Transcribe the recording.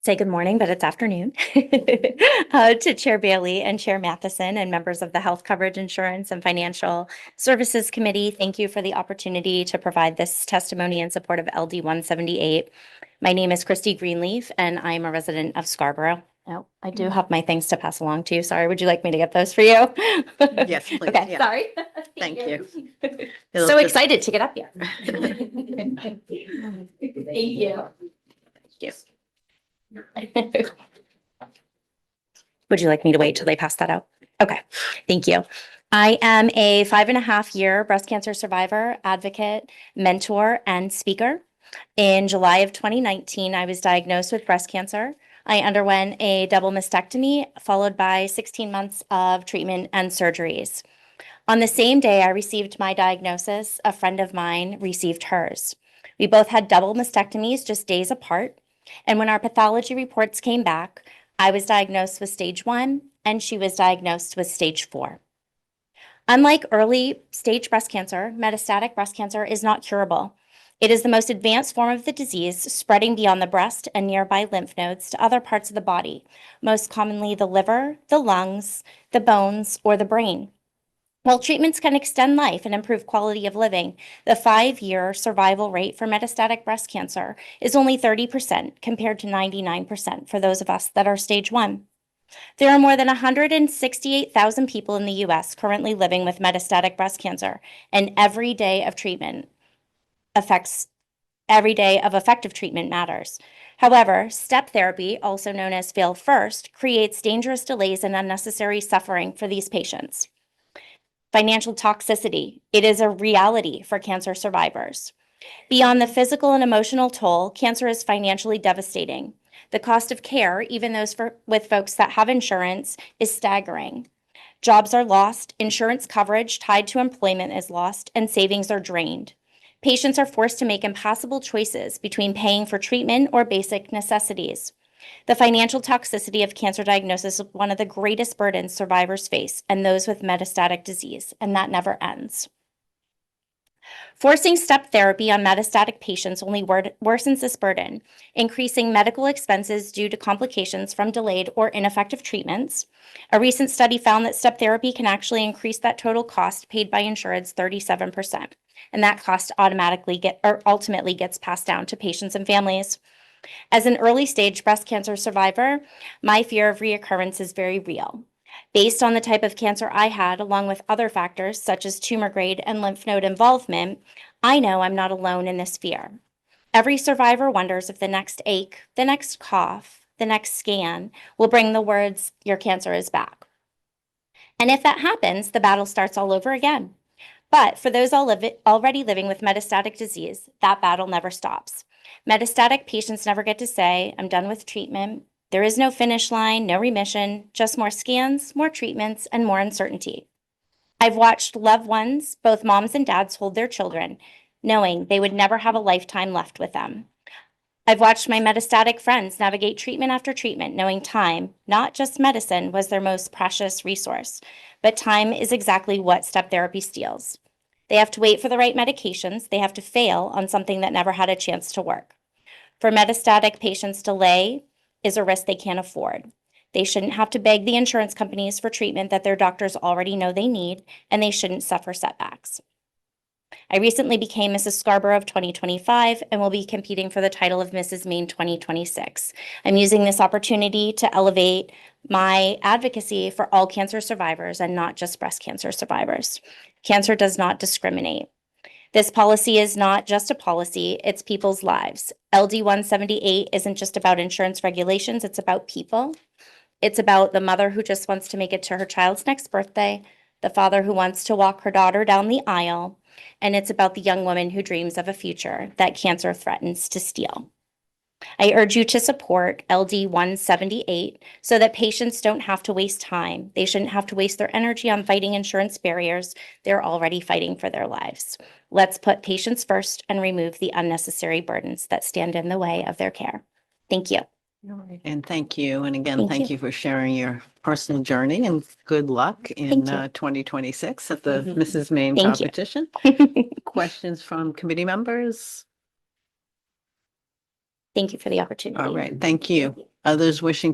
say good morning, but it's afternoon, to Chair Bailey and Chair Matheson and members of the Health Coverage Insurance and Financial Services Committee. Thank you for the opportunity to provide this testimony in support of LD178. My name is Christy Greenleaf, and I'm a resident of Scarborough. Oh, I do have my things to pass along to you. Sorry, would you like me to get those for you? Yes, please. Okay, Yeah. sorry. Thank you. So excited to get up here. Thank you. Yes. Would you like me to wait till they pass that out? Okay, thank you. I am a 5.5-year breast cancer survivor, advocate, mentor, and speaker. In July of 2019, I was diagnosed with breast cancer. I underwent a double mastectomy followed by 16 months of treatment and surgeries. On the same day I received my diagnosis, a friend of mine received hers. We both had double mastectomies just days apart. And when our pathology reports came back, I was diagnosed with stage 1 and she was diagnosed with stage 4. Unlike early stage breast cancer, metastatic breast cancer is not curable. It is the most advanced form of the disease, spreading beyond the breast and nearby lymph nodes to other parts of the body, most commonly the liver, the lungs, the bones, or the brain. While treatments can extend life and improve quality of living, the 5-year survival rate for metastatic breast cancer is only 30% compared to 99% for those of us that are stage 1. There are more than 168,000 people in the U.S. currently living with metastatic breast cancer, and every day of effective treatment matters. However, step therapy, also known as fail first, creates dangerous delays and unnecessary suffering for these patients. Financial toxicity. It is a reality for cancer survivors. Beyond the physical and emotional toll, cancer is financially devastating. The cost of care, even those with folks that have insurance, is staggering. Jobs are lost, insurance coverage tied to employment is lost, and savings are drained. Patients are forced to make impossible choices between paying for treatment or basic necessities. The financial toxicity of cancer diagnosis is one of the greatest burdens survivors face and those with metastatic disease, and that never ends. Forcing step therapy on metastatic patients only worsens this burden, increasing medical expenses due to complications from delayed or ineffective treatments. A recent study found that step therapy can actually increase that total cost paid by insurance 37%, and that cost ultimately gets passed down to patients and families. As an early-stage breast cancer survivor, my fear of reoccurrence is very real. Based on the type of cancer I had, along with other factors such as tumor grade and lymph node involvement, I know I'm not alone in this fear. Every survivor wonders if the next ache, the next cough, the next scan will bring the words, "Your cancer is back." And if that happens, the battle starts all over again. But for those already living with metastatic disease, that battle never stops. Metastatic patients never get to say, "I'm done with treatment." There is no finish line, no remission, just more scans, more treatments, and more uncertainty. I've watched loved ones, both moms and dads, hold their children, knowing they would never have a lifetime left with them. I've watched my metastatic friends navigate treatment after treatment, knowing time, not just medicine, was their most precious resource. But time is exactly what step therapy steals. They have to wait for the right medications. They have to fail on something that never had a chance to work. For metastatic patients, delay is a risk they can't afford. They shouldn't have to beg the insurance companies for treatment that their doctors already know they need, and they shouldn't suffer setbacks. I recently became Mrs. Scarborough of 2025 and will be competing for the title of Mrs. Maine 2026. I'm using this opportunity to elevate my advocacy for all cancer survivors and not just breast cancer survivors. Cancer does not discriminate. This policy is not just a policy, it's people's lives. LD178 isn't just about insurance regulations, it's about people. It's about the mother who just wants to make it to her child's next birthday, the father who wants to walk her daughter down the aisle, and it's about the young woman who dreams of a future that cancer threatens to steal. I urge you to support LD178 so that patients don't have to waste time. They shouldn't have to waste their energy on fighting insurance barriers. They're already fighting for their lives. Let's put patients first and remove the unnecessary burdens that stand in the way of their care. Thank you. And thank you. And again, thank you for sharing your personal journey and good luck in 2026 at the Mrs. Maine competition. Questions from committee members? Thank you for the opportunity. All right. Thank you. Others wishing